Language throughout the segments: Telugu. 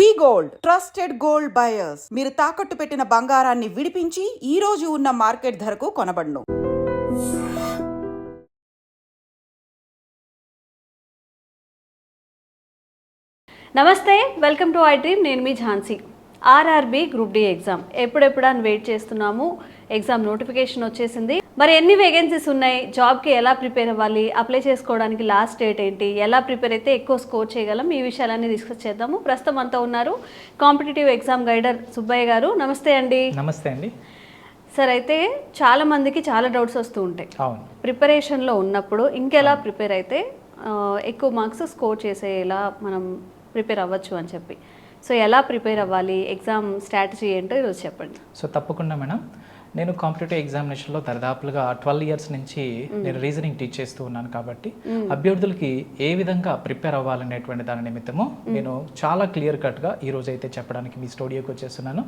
వి గోల్డ్ ట్రస్టెడ్ గోల్డ్ బయర్స్. మీరు తాకట్టు పెట్టిన బంగారాన్ని విడిపించి ఈ రోజు ఉన్న మార్కెట్ ధరకు కొనబడును. నమస్తే, వెల్కమ్ టు ఐ డ్రీమ్. నేను మీ Jhansi. RRB group D exam ఎప్పుడెప్పుడు అని వెయిట్ చేస్తున్నాము. ఎగ్జామ్ నోటిఫికేషన్ వచ్చేసింది. మరి ఎన్ని వేకెన్సీస్ ఉన్నాయి, జాబ్కి ఎలా ప్రిపేర్ అవ్వాలి, అప్లై చేసుకోవడానికి లాస్ట్ డేట్ ఏంటి, ఎలా ప్రిపేర్ అయితే ఎక్కువ స్కోర్ చేయగలం, ఈ విషయాలన్నీ డిస్కస్ చేద్దాము. ప్రస్తుతం అంతా ఉన్నారు కాంపిటేటివ్ ఎగ్జామ్ గైడర్ సుబ్బయ్య గారు. నమస్తే అండి. నమస్తే అండి. సార్, అయితే చాలా మందికి చాలా డౌట్స్ వస్తూ ఉంటాయి. ప్రిపరేషన్లో ఉన్నప్పుడు ఇంకెలా ప్రిపేర్ అయితే ఎక్కువ మార్క్స్ స్కోర్ చేసేలా మనం ప్రిపేర్ అవ్వచ్చు అని చెప్పి, సో ఎలా ప్రిపేర్ అవ్వాలి, ఎగ్జామ్ స్ట్రాటజీ ఏంటో ఈరోజు చెప్పండి. సో తప్పకుండా మేడం, నేను కాంపిటేటివ్ ఎగ్జామినేషన్లో దరిదాపులుగా 12 years నుంచి నేను రీజనింగ్ టీచ్ చేస్తూ ఉన్నాను. కాబట్టి అభ్యర్థులకి ఏ విధంగా ప్రిపేర్ అవ్వాలనేటువంటి దాని నిమిత్తము నేను చాలా క్లియర్ కట్గా ఈరోజు అయితే చెప్పడానికి మీ స్టూడియోకి వచ్చేస్తున్నాను.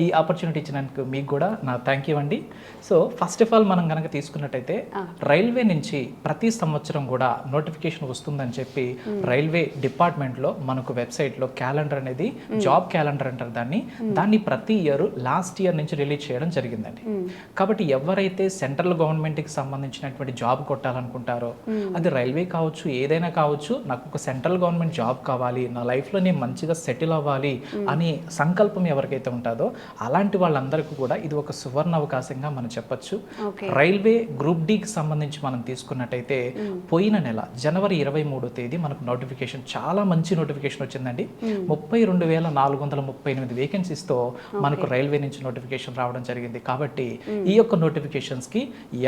ఈ ఆపర్చునిటీ ఇచ్చినందుకు మీకు కూడా నా థ్యాంక్ యూ అండి. సో ఫస్ట్ ఆఫ్ ఆల్ మనం కనుక తీసుకున్నట్టయితే రైల్వే నుంచి ప్రతి సంవత్సరం కూడా నోటిఫికేషన్ వస్తుందని చెప్పి రైల్వే డిపార్ట్మెంట్లో మనకు వెబ్సైట్లో క్యాలెండర్ అనేది జాబ్ క్యాలెండర్ అంటారు దాన్ని ప్రతి ఇయర్ లాస్ట్ ఇయర్ నుంచి రిలీజ్ చేయడం జరిగిందండి. కాబట్టి ఎవరైతే సెంట్రల్ గవర్నమెంట్కి సంబంధించినటువంటి జాబ్ కొట్టాలనుకుంటారో, అది రైల్వే కావచ్చు, ఏదైనా కావచ్చు, నాకు ఒక సెంట్రల్ గవర్నమెంట్ జాబ్ కావాలి, నా లైఫ్లో నేను మంచిగా సెటిల్ అవ్వాలి అని సంకల్పం ఎవరికైతే ఉంటుందో అలాంటి వాళ్ళందరికీ కూడా ఇది ఒక సువర్ణ అవకాశంగా మనం చెప్పొచ్చు. రైల్వే గ్రూప్ డికి సంబంధించి మనం తీసుకున్నట్టయితే పోయిన నెల జనవరి 23వ తేదీ మనకు నోటిఫికేషన్, చాలా మంచి నోటిఫికేషన్ వచ్చిందండి. 32,438 వేకెన్సీస్తో మనకు రైల్వే నుంచి నోటిఫికేషన్ రావడం జరిగింది. కాబట్టి ఈ యొక్క నోటిఫికేషన్స్కి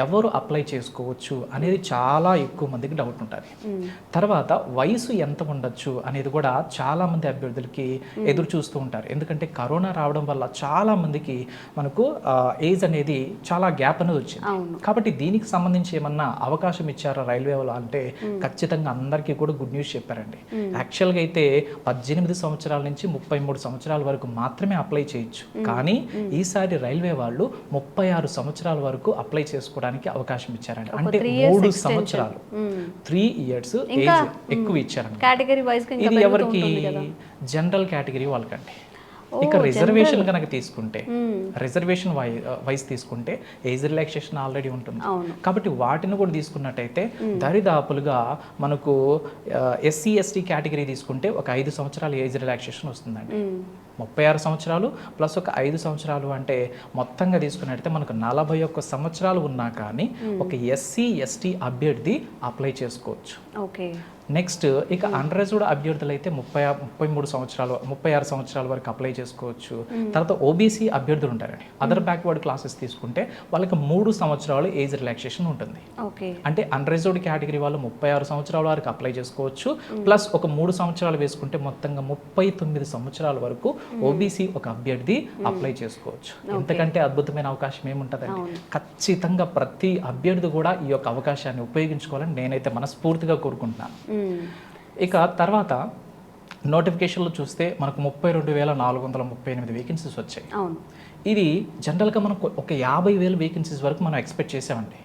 ఎవరు అప్లై చేసుకోవచ్చు అనేది చాలా ఎక్కువ మందికి డౌట్ ఉంటుంది. తర్వాత వయసు ఎంత ఉండొచ్చు అనేది కూడా చాలా మంది అభ్యర్థులకి ఎదురు చూస్తూ ఉంటారు. ఎందుకంటే కరోనా రావడం వల్ల చాలా మందికి మనకు ఏజ్ అనేది చాలా గ్యాప్ అనేది వచ్చింది. కాబట్టి దీనికి సంబంధించి ఏమన్నా అవకాశం ఇచ్చారా రైల్వే వాళ్ళు అంటే ఖచ్చితంగా అందరికీ కూడా గుడ్ న్యూస్ చెప్పారండి. యాక్చువల్గా అయితే 18 సంవత్సరాల నుంచి 33 సంవత్సరాల వరకు మాత్రమే అప్లై చేయొచ్చు. కానీ ఈసారి రైల్వే వాళ్ళు 36 సంవత్సరాల వరకు అప్లై చేసుకోవడానికి అవకాశం ఇచ్చారండి. అంటే 3 సంవత్సరాలు 3 years ఏజ్ ఎక్కువ ఇచ్చారండి. ఇది ఎవరికి? జనరల్ కేటగిరీ వాళ్ళకండి. ఇక రిజర్వేషన్ కనుక తీసుకుంటే, రిజర్వేషన్ వైజ్ తీసుకుంటే ఏజ్ రిలాక్సేషన్ ఆల్రెడీ ఉంటుంది. కాబట్టి వాటిని కూడా తీసుకున్నట్టయితే దరిదాపులుగా మనకు ఎస్సీ ఎస్టీ కేటగిరీ తీసుకుంటే ఒక 5 సంవత్సరాలు ఏజ్ రిలాక్సేషన్ వస్తుందండి. 36 సంవత్సరాలు ప్లస్ ఒక 5 సంవత్సరాలు అంటే మొత్తంగా తీసుకున్నట్టయితే మనకు 41 సంవత్సరాలు ఉన్నా కానీ ఒక ఎస్సీ ఎస్టీ అభ్యర్థి అప్లై చేసుకోవచ్చు. ఓకే. నెక్స్ట్ ఇక అన్రిజర్వ్డ్ అభ్యర్థులు అయితే 36 సంవత్సరాల వరకు అప్లై చేసుకోవచ్చు. తర్వాత ఓబీసీ అభ్యర్థులు ఉంటారండి. అదర్ బ్యాక్వర్డ్ క్లాసెస్ తీసుకుంటే వాళ్ళకి 3 సంవత్సరాలు ఏజ్ రిలాక్సేషన్ ఉంటుంది. అంటే అన్రిజర్వ్డ్ కేటగిరీ వాళ్ళు 36 సంవత్సరాల వరకు అప్లై చేసుకోవచ్చు. ప్లస్ ఒక 3 సంవత్సరాలు వేసుకుంటే మొత్తంగా 39 సంవత్సరాల వరకు ఓబీసీ ఒక అభ్యర్థి అప్లై చేసుకోవచ్చు. ఎంతకంటే అద్భుతమైన అవకాశం ఏముంటుందండి. ఖచ్చితంగా ప్రతి అభ్యర్థి కూడా ఈ యొక్క అవకాశాన్ని ఉపయోగించుకోవాలని నేనైతే మనస్ఫూర్తిగా కోరుకుంటున్నాను. ఇక తర్వాత నోటిఫికేషన్లో చూస్తే మనకు 32,438 వేకెన్సీస్ వచ్చాయి. ఇది జనరల్గా మనకు ఒక 50,000 వేకెన్సీస్ వరకు మనం ఎక్స్పెక్ట్ చేసామండి.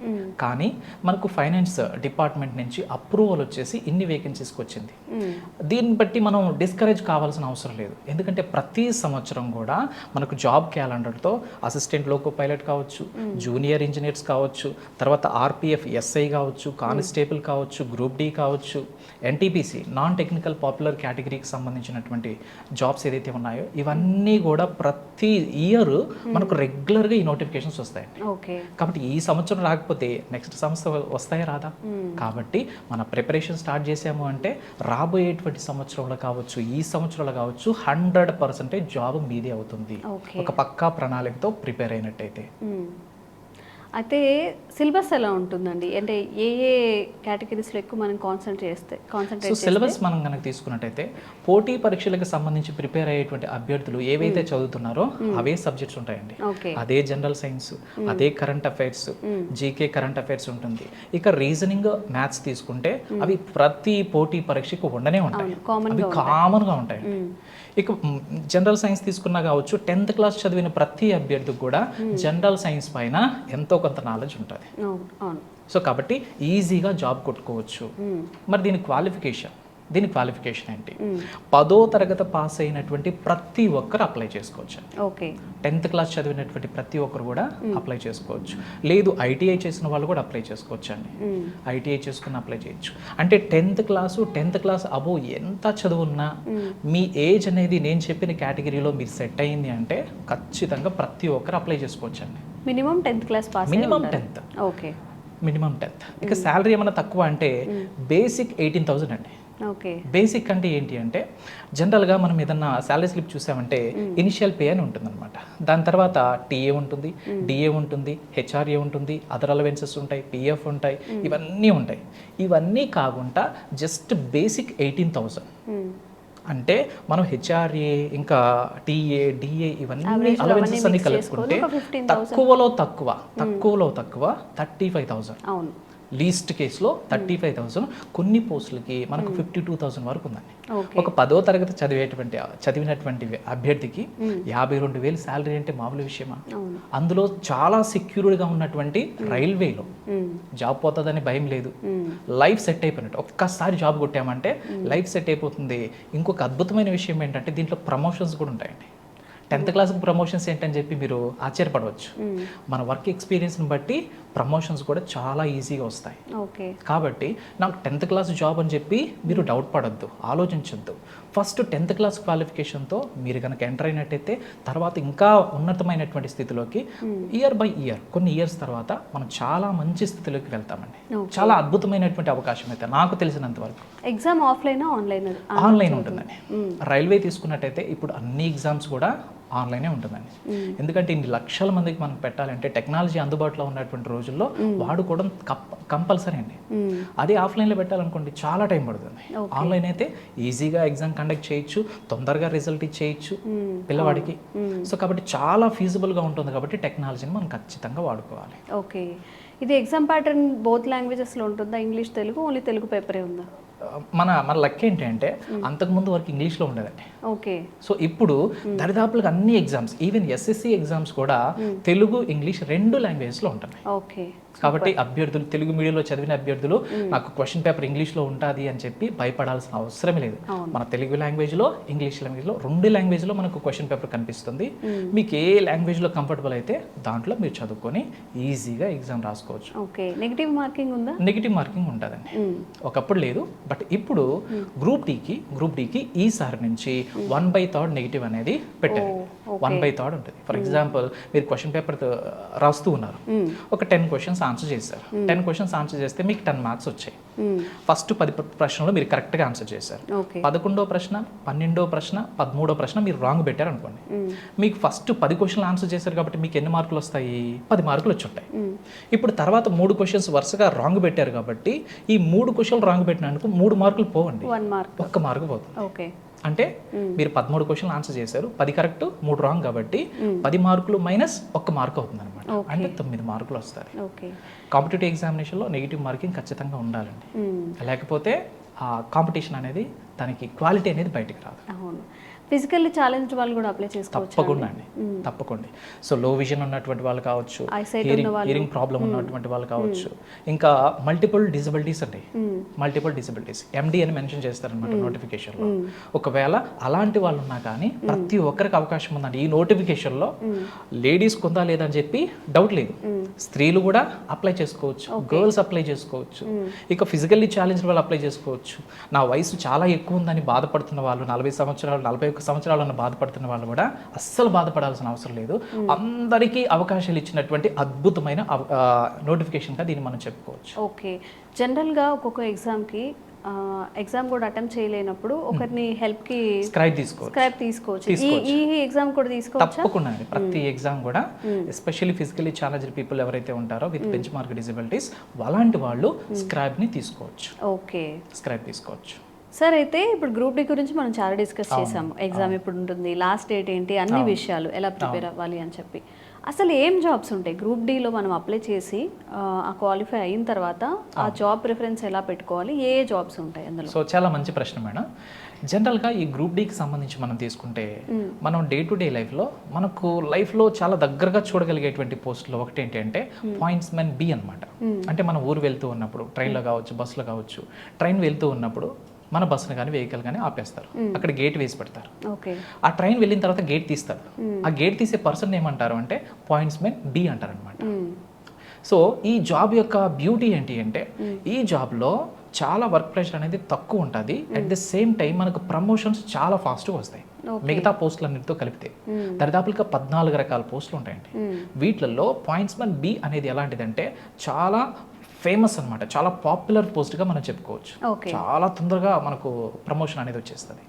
కానీ మనకు ఫైనాన్స్ డిపార్ట్మెంట్ నుంచి అప్రూవల్ వచ్చేసి ఇన్ని వేకెన్సీస్కి వచ్చింది. దీన్ని బట్టి మనం డిస్కరేజ్ కావాల్సిన అవసరం లేదు. ఎందుకంటే ప్రతి సంవత్సరం కూడా మనకు జాబ్ క్యాలెండర్తో అసిస్టెంట్ లోకో పైలట్ కావచ్చు, జూనియర్ ఇంజనీర్స్ కావచ్చు, తర్వాత ఆర్పిఎఫ్ ఎస్ఐ కావచ్చు, కానిస్టేబుల్ కావచ్చు, గ్రూప్ డి కావచ్చు, ఎన్టీపీసీ నాన్ టెక్నికల్ పాపులర్ కేటగిరీకి సంబంధించినటువంటి జాబ్స్ ఏదైతే ఉన్నాయో ఇవన్నీ కూడా ప్రతి ఇయర్ మనకు రెగ్యులర్గా ఈ నోటిఫికేషన్స్ వస్తాయండి. కాబట్టి ఈ సంవత్సరం రాకపోతే నెక్స్ట్ సంవత్సరం వస్తాయా రాదా? కాబట్టి మన ప్రిపరేషన్ స్టార్ట్ చేసాము అంటే రాబోయేటువంటి సంవత్సరంలో కావచ్చు, ఈ సంవత్సరంలో కావచ్చు 100% జాబ్ మీదే అవుతుంది ఒక పక్కా ప్రణాళికతో ప్రిపేర్ అయినట్టయితే. అయితే సిలబస్ ఎలా ఉంటుందండి? అంటే ఏ ఏ కేటగిరీస్లో ఎక్కువ మనం కాన్సన్ట్రేట్ సిలబస్ మనం కనుక తీసుకున్నట్టయితే పోటీ పరీక్షలకు సంబంధించి ప్రిపేర్ అయ్యేటువంటి అభ్యర్థులు ఏవైతే చదువుతున్నారో అవే సబ్జెక్ట్స్ ఉంటాయండి. అదే జనరల్ సైన్స్, అదే current affairs, GK current affairs ఉంటుంది. ఇక రీజనింగ్, మ్యాథ్స్ తీసుకుంటే అవి ప్రతి పోటీ పరీక్షకు ఉండనే ఉంటాయి, అవి కామన్గా ఉంటాయి. ఇక జనరల్ సైన్స్ తీసుకున్నా కావచ్చు, 10th క్లాస్ చదివిన ప్రతి అభ్యర్థికి కూడా జనరల్ సైన్స్ పైన ఎంతో కొంత నాలెడ్జ్ ఉంటుంది. సో కాబట్టి ఈజీగా జాబ్ కొట్టుకోవచ్చు. మరి దీని క్వాలిఫికేషన్ దీని క్వాలిఫికేషన్ ఏంటి? 10వ తరగతి పాస్ అయినటువంటి ప్రతి ఒక్కరు అప్లై చేసుకోవచ్చు. ఓకే. 10th క్లాస్ చదివినటువంటి ప్రతి ఒక్కరు కూడా అప్లై చేసుకోవచ్చు. లేదు ఐటీఐ చేసిన వాళ్ళు కూడా అప్లై చేసుకోవచ్చు అండి. ఐటీఐ చేసుకుని అప్లై చేయొచ్చు. అంటే 10th క్లాస్ అబో ఎంత చదువున్నా మీ ఏజ్ అనేది నేను చెప్పిన కేటగిరీలో మీరు సెట్ అయింది అంటే ఖచ్చితంగా ప్రతి ఒక్కరు అప్లై చేసుకోవచ్చు అండి. Minimum 10th class pass. Minimum 10th. Okay. Minimum 10th. ఇక శాలరీ ఏమైనా తక్కువ అంటే బేసిక్ 18,000 అండి. ఓకే. బేసిక్ అంటే ఏంటి అంటే జనరల్గా మనం ఏదన్నా శాలరీ స్లిప్ చూసామంటే ఇనిషియల్ పే అని ఉంటుందన్నమాట. దాని తర్వాత టీఏ ఉంటుంది, డిఏ ఉంటుంది, హెచ్ఆర్ఏ ఉంటుంది, అదర్ అలవెన్సెస్ ఉంటాయి, పిఎఫ్ ఉంటాయి, ఇవన్నీ ఉంటాయి. ఇవన్నీ కాకుండా జస్ట్ బేసిక్ 18,000 అంటే మనం హెచ్ఆర్ఏ ఇంకా టీఏ డిఏ ఇవన్నీ అలవెన్సెస్ అన్ని కలుపుకుంటే తక్కువలో తక్కువ 35,000. అవును. లీస్ట్ కేసులో 35,000. కొన్ని పోస్టులకి మనకు 52,000 వరకు ఉందండి. ఒక 10వ తరగతి చదివినటువంటి అభ్యర్థికి 52,000 శాలరీ అంటే మామూలు విషయమా? అందులో చాలా సెక్యూర్డ్గా ఉన్నటువంటి రైల్వేలో జాబ్ పోతుందని భయం లేదు. లైఫ్ సెట్ అయిపోయినట్టు. ఒక్కసారి జాబ్ కొట్టామంటే లైఫ్ సెట్ అయిపోతుంది. ఇంకొక అద్భుతమైన విషయం ఏంటంటే దీంట్లో ప్రమోషన్స్ కూడా ఉంటాయండి. 10th క్లాస్కి ప్రమోషన్స్ ఏంటని చెప్పి మీరు ఆశ్చర్యపడవచ్చు. మన వర్క్ ఎక్స్పీరియన్స్ని బట్టి ప్రమోషన్స్ కూడా చాలా ఈజీగా వస్తాయి. కాబట్టి నాకు 10th క్లాస్ జాబ్ అని చెప్పి మీరు డౌట్ పడద్దు, ఆలోచించొద్దు. ఫస్ట్ 10th క్లాస్ క్వాలిఫికేషన్తో మీరు కనుక ఎంటర్ అయినట్టయితే తర్వాత ఇంకా ఉన్నతమైనటువంటి స్థితిలోకి ఇయర్ బై ఇయర్ కొన్ని ఇయర్స్ తర్వాత మనం చాలా మంచి స్థితిలోకి వెళ్తామండి. చాలా అద్భుతమైనటువంటి అవకాశం అయితే నాకు తెలిసినంత వరకు. ఎగ్జామ్ ఆఫ్లైన్ ఆన్లైన్ ఉంటుందండి. రైల్వే తీసుకున్నట్టయితే ఇప్పుడు అన్ని ఎగ్జామ్స్ కూడా ఆన్లైనే ఉంటుందండి. ఎందుకంటే ఇన్ని లక్షల మందికి మనం పెట్టాలంటే టెక్నాలజీ అందుబాటులో ఉన్నటువంటి రోజుల్లో వాడుకోవడం కంపల్సరీ అండి. అదే ఆఫ్లైన్లో పెట్టాలనుకోండి చాలా టైం పడుతుంది. ఆన్లైన్ అయితే ఈజీగా ఎగ్జామ్ కండక్ట్ చేయొచ్చు, తొందరగా రిజల్ట్ ఇచ్చేయచ్చు పిల్లవాడికి. సో కాబట్టి చాలా ఫీజిబుల్గా ఉంటుంది. కాబట్టి టెక్నాలజీని మనం ఖచ్చితంగా వాడుకోవాలి. ఓకే. ఇది ఎగ్జామ్ ప్యాటర్న్ బోత్ లాంగ్వేజెస్లో ఉంటుందా? ఇంగ్లీష్, తెలుగు, ఓన్లీ తెలుగు పేపరే ఉందా? మన లక్ ఏంటి అంటే అంతకుముందు వరకు ఇంగ్లీష్లో ఉండేదండి. ఓకే. సో ఇప్పుడు దరిదాపులకు అన్ని ఎగ్జామ్స్, ఈవెన్ ఎస్ఎస్సి ఎగ్జామ్స్ కూడా తెలుగు, ఇంగ్లీష్ 2 లాంగ్వేజెస్లో ఉంటున్నాయి. ఓకే. కాబట్టి అభ్యర్థులు తెలుగు మీడియంలో చదివిన అభ్యర్థులు నాకు క్వశ్చన్ పేపర్ ఇంగ్లీష్లో ఉంటుంది అని చెప్పి భయపడాల్సిన అవసరమే లేదు. మన తెలుగు లాంగ్వేజ్లో, ఇంగ్లీష్ లాంగ్వేజ్లో 2 లాంగ్వేజ్లో మనకు క్వశ్చన్ పేపర్ కనిపిస్తుంది. మీకు ఏ లాంగ్వేజ్లో కంఫర్టబుల్ అయితే దాంట్లో మీరు చదువుకొని ఈజీగా ఎగ్జామ్ రాసుకోవచ్చు. ఓకే. నెగిటివ్ మార్కింగ్ ఉందా? నెగిటివ్ మార్కింగ్ ఉంటుందండి. ఒకప్పుడు లేదు, బట్ ఇప్పుడు గ్రూప్ డికి ఈసారి నుంచి 1/3 నెగిటివ్ అనేది పెట్టారు. 1/3 ఉంటుంది. ఫర్ ఎగ్జాంపుల్ మీరు క్వశ్చన్ పేపర్ రాస్తూ ఉన్నారు, ఒక 10 క్వశ్చన్స్ ఆన్సర్ చేశారు. 10 క్వశ్చన్స్ ఆన్సర్ చేస్తే మీకు 10 మార్క్స్ వచ్చాయి. ఫస్ట్ 10 ప్రశ్నలు మీరు కరెక్ట్గా ఆన్సర్ చేశారు. 11వ ప్రశ్న, 12వ ప్రశ్న, 13వ ప్రశ్న మీరు రాంగ్ పెట్టారు అనుకోండి. మీకు ఫస్ట్ 10 క్వశ్చన్లు ఆన్సర్ చేశారు కాబట్టి మీకు ఎన్ని మార్కులు వస్తాయి? 10 మార్కులు వచ్చి ఉంటాయి. ఇప్పుడు తర్వాత 3 క్వశ్చన్స్ వరుసగా రాంగ్ పెట్టారు కాబట్టి ఈ 3 క్వశ్చన్లు రాంగ్ పెట్టినందుకు 3 మార్కులు పోవండి, 1 మార్కు పోతుంది. అంటే మీరు 13 క్వశ్చన్లు ఆన్సర్ చేశారు, 10 కరెక్ట్, 3 రాంగ్ కాబట్టి 10 మార్కులు మైనస్ 1 మార్క్ అవుతుంది అనమాట. అంటే 9 మార్కులు వస్తాయి. కాంపిటేటివ్ ఎగ్జామినేషన్లో నెగిటివ్ మార్కింగ్ ఖచ్చితంగా ఉండాలండి. లేకపోతే ఆ కాంపిటీషన్ అనేది దానికి క్వాలిటీ అనేది బయటికి రాదు. ఫిజికల్లీ ఛాలెంజ్డ్ వాళ్ళు కూడా అప్లై చేసుకోవచ్చు. తప్పకుండా అండి, తప్పకుండా. సో లో విజన్ ఉన్నటువంటి వాళ్ళు కావచ్చు, హియరింగ్ ప్రాబ్లం ఉన్నటువంటి వాళ్ళు కావచ్చు, ఇంకా మల్టిపుల్ డిజబిలిటీస్ అండి. మల్టిపుల్ డిజబిలిటీస్ MD అని మెన్షన్ చేస్తారనమాట నోటిఫికేషన్లో. ఒకవేళ అలాంటి వాళ్ళు ఉన్నా కానీ ప్రతి ఒక్కరికి అవకాశం ఉందండి. ఈ నోటిఫికేషన్లో లేడీస్ కొందా లేదని చెప్పి డౌట్ లేదు. స్త్రీలు కూడా అప్లై చేసుకోవచ్చు, గర్ల్స్ అప్లై చేసుకోవచ్చు, ఇక ఫిజికల్లీ ఛాలెంజ్డ్ వాళ్ళు అప్లై చేసుకోవచ్చు. నా వయసు చాలా ఎక్కువ ఉందని బాధపడుతున్న వాళ్ళు, 40 సంవత్సరాలు 41 సంవత్సరాలను బాధపడుతున్న వాళ్ళు కూడా అస్సలు బాధపడాల్సిన అవసరం లేదు. అందరికీ అవకాశాలు ఇచ్చినటువంటి అద్భుతమైన నోటిఫికేషన్గా దీన్ని మనం చెప్పుకోవచ్చు. ఓకే. జనరల్గా ఒక్కొక్క ఎగ్జామ్ కూడా అటెంప్ట్ చేయలేనప్పుడు ఒకరిని హెల్ప్కి స్క్రైబ్ తీసుకోవచ్చు. ఈ ఎగ్జామ్ కూడా తీసుకోవచ్చు. తప్పకుండా అండి. ప్రతి ఎగ్జామ్ కూడా ఎస్పెషల్లీ ఫిజికల్లీ ఛాలెంజ్డ్ పీపుల్ ఎవరైతే ఉంటారో విత్ బెంచ్ మార్క్ డిజబిలిటీస్ అలాంటి వాళ్ళు స్క్రైబ్ని తీసుకోవచ్చు. ఓకే. స్క్రైబ్ తీసుకోవచ్చు. సార్, అయితే ఇప్పుడు గ్రూప్ డి గురించి మనం చాలా డిస్కస్ చేసాము. ఎగ్జామ్ ఎప్పుడు ఉంటుంది, లాస్ట్ డేట్ ఏంటి, అన్ని విషయాలు ఎలా ప్రిపేర్ అవ్వాలి అని చెప్పి. అసలు ఏం జాబ్స్ ఉంటాయి గ్రూప్ డిలో? మనం అప్లై చేసి ఆ క్వాలిఫై అయిన తర్వాత ఆ జాబ్ ప్రిఫరెన్స్ ఎలా పెట్టుకోవాలి, ఏ జాబ్స్ ఉంటాయి అందులో? సో చాలా మంచి ప్రశ్న మేడం. జనరల్గా ఈ గ్రూప్ డికి సంబంధించి మనం తీసుకుంటే మనం డే టు డే లైఫ్లో మనకు లైఫ్లో చాలా దగ్గరగా చూడగలిగేటువంటి పోస్టులో ఒకటి ఏంటి అంటే పాయింట్స్మెన్ B అనమాట. అంటే మనం ఊరు వెళ్తూ ఉన్నప్పుడు ట్రైన్లో కావచ్చు, బస్సులో కావచ్చు, ట్రైన్ వెళ్తూ ఉన్నప్పుడు మన బస్సును కానీ వెహికల్ కానీ ఆపేస్తారు, అక్కడ గేట్ వేసి పెడతారు. ఓకే. ఆ ట్రైన్ వెళ్ళిన తర్వాత గేట్ తీస్తాడు. ఆ గేట్ తీసే పర్సన్ ఏమంటారు అంటే పాయింట్స్మెన్ బి అంటారు అనమాట. సో ఈ జాబ్ యొక్క బ్యూటీ ఏంటి అంటే ఈ జాబ్లో చాలా వర్క్ ప్రెషర్ అనేది తక్కువ ఉంటుంది. అట్ ద సేమ్ టైం మనకు ప్రమోషన్స్ చాలా ఫాస్ట్గా వస్తాయి మిగతా పోస్టులన్నిటితో కలిపితే. దరిదాపులుగా 14 రకాల పోస్టులు ఉంటాయండి. వీటిల్లో పాయింట్స్మెన్ బి అనేది ఎలాంటిదంటే చాలా ఫేమస్ అనమాట, చాలా పాపులర్ పోస్ట్గా మనం చెప్పుకోవచ్చు. చాలా తొందరగా మనకు ప్రమోషన్ అనేది వచ్చేస్తుంది.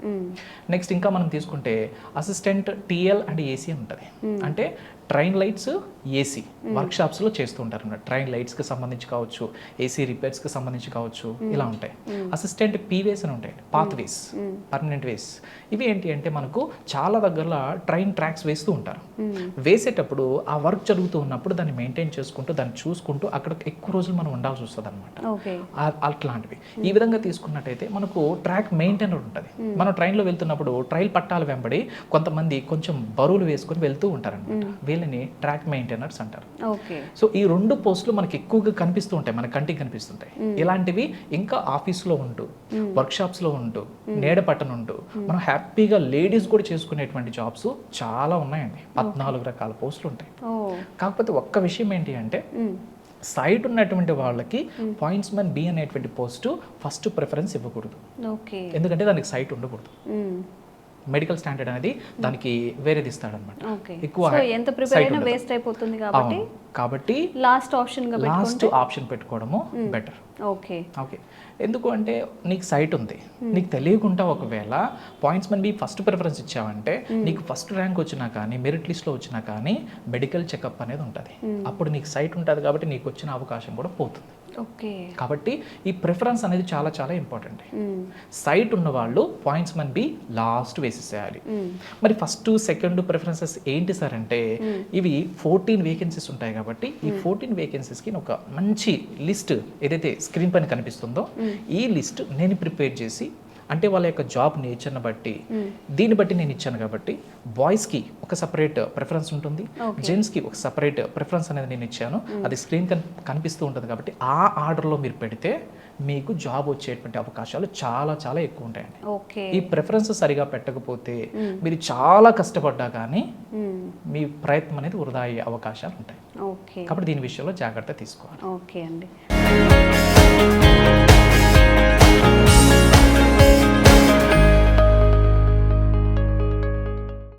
నెక్స్ట్ ఇంకా మనం తీసుకుంటే అసిస్టెంట్ టీఎల్ అండ్ ఏసీ అని ఉంటుంది. అంటే ట్రైన్ లైట్స్, ఏసీ వర్క్షాప్స్లో చేస్తూ ఉంటారు అన్నమాట. ట్రైన్ లైట్స్కి సంబంధించి కావచ్చు, ఏసీ రిపేర్స్కి సంబంధించి కావచ్చు, ఇలా ఉంటాయి. అసిస్టెంట్ పీవేస్ అని ఉంటాయి, పాత్ వేస్, పర్మనెంట్ వేస్. ఇవి ఏంటి అంటే మనకు చాలా దగ్గరలో ట్రైన్ ట్రాక్స్ వేస్తూ ఉంటారు. వేసేటప్పుడు ఆ వర్క్ జరుగుతూ ఉన్నప్పుడు దాన్ని మెయింటైన్ చేసుకుంటూ దాన్ని చూసుకుంటూ అక్కడ ఎక్కువ రోజులు మనం ఉండాల్సి వస్తుంది అనమాట. అట్లాంటివి ఈ విధంగా తీసుకున్నట్టయితే మనకు ట్రాక్ మెయింటైనర్ ఉంటుంది. మనం ట్రైన్లో వెళ్తున్నప్పుడు ట్రైన్ పట్టాలు వెంబడి కొంతమంది కొంచెం బరువులు వేసుకొని వెళ్తూ ఉంటారనమాట. వీళ్ళని ట్రాక్ మెయింటైనర్స్ అంటారు. సో ఈ 2 పోస్టులు మనకి ఎక్కువగా కనిపిస్తూ ఉంటాయి, మన కంటికి కనిపిస్తుంటాయి. ఇలాంటివి ఇంకా ఆఫీస్లో ఉంటూ, వర్క్షాప్స్లో ఉంటూ, నీడ పట్టణ ఉంటూ మనం హ్యాపీగా లేడీస్ కూడా చేసుకునేటువంటి జాబ్స్ చాలా ఉన్నాయండి. 14 రకాల పోస్టులు ఉంటాయి. కాకపోతే ఒక్క విషయం ఏంటి అంటే సైట్ ఉన్నటువంటి వాళ్ళకి పాయింట్స్మెన్ బి అనేటువంటి పోస్టు ఫస్ట్ ప్రిఫరెన్స్ ఇవ్వకూడదు. ఎందుకంటే దానికి సైట్ ఉండకూడదు. మెడికల్ స్టాండర్డ్ అనేది దానికి వేరేది ఇస్తాడనమాట. ఎక్కువ కాబట్టి లాస్ట్ ఆప్షన్ పెట్టుకోవడము బెటర్. ఓకే. ఎందుకు అంటే నీకు సైట్ ఉంది, నీకు తెలియకుండా ఒకవేళ పాయింట్స్మెన్ బి ఫస్ట్ ప్రిఫరెన్స్ ఇచ్చావంటే నీకు ఫస్ట్ ర్యాంక్ వచ్చినా కానీ, మెరిట్ లిస్ట్లో వచ్చినా కానీ మెడికల్ చెకప్ అనేది ఉంటుంది. అప్పుడు నీకు సైట్ ఉంటుంది కాబట్టి నీకు వచ్చిన అవకాశం కూడా పోతుంది. కాబట్టి ఈ ప్రిఫరెన్స్ అనేది చాలా చాలా ఇంపార్టెంట్. సైట్ ఉన్న వాళ్ళు పాయింట్స్మెన్ బి లాస్ట్ వేసేసేయాలి. మరి ఫస్ట్ సెకండ్ ప్రిఫరెన్సెస్ ఏంటి సార్ అంటే ఇవి 14 వేకెన్సీస్ ఉంటాయి కాబట్టి ఈ 14 వేకెన్సీస్కి ఒక మంచి లిస్ట్ ఏదైతే స్క్రీన్ పైన కనిపిస్తుందో ఈ లిస్ట్ నేను ప్రిపేర్ చేసి, అంటే వాళ్ళ యొక్క జాబ్ నేచర్ని బట్టి దీన్ని బట్టి నేను ఇచ్చాను కాబట్టి బాయ్స్కి ఒక సపరేట్ ప్రిఫరెన్స్ ఉంటుంది, జెంట్స్కి ఒక సపరేట్ ప్రిఫరెన్స్ అనేది నేను ఇచ్చాను. అది స్క్రీన్ కనిపిస్తూ ఉంటుంది కాబట్టి ఆ ఆర్డర్లో మీరు పెడితే మీకు జాబ్ వచ్చేటువంటి అవకాశాలు చాలా చాలా ఎక్కువ ఉంటాయండి. ఈ ప్రిఫరెన్స్ సరిగా పెట్టకపోతే మీరు చాలా కష్టపడ్డా కానీ మీ ప్రయత్నం అనేది వృధా అయ్యే అవకాశాలు ఉంటాయి. కాబట్టి దీని విషయంలో జాగ్రత్త తీసుకోవాలి. ఓకే అండి.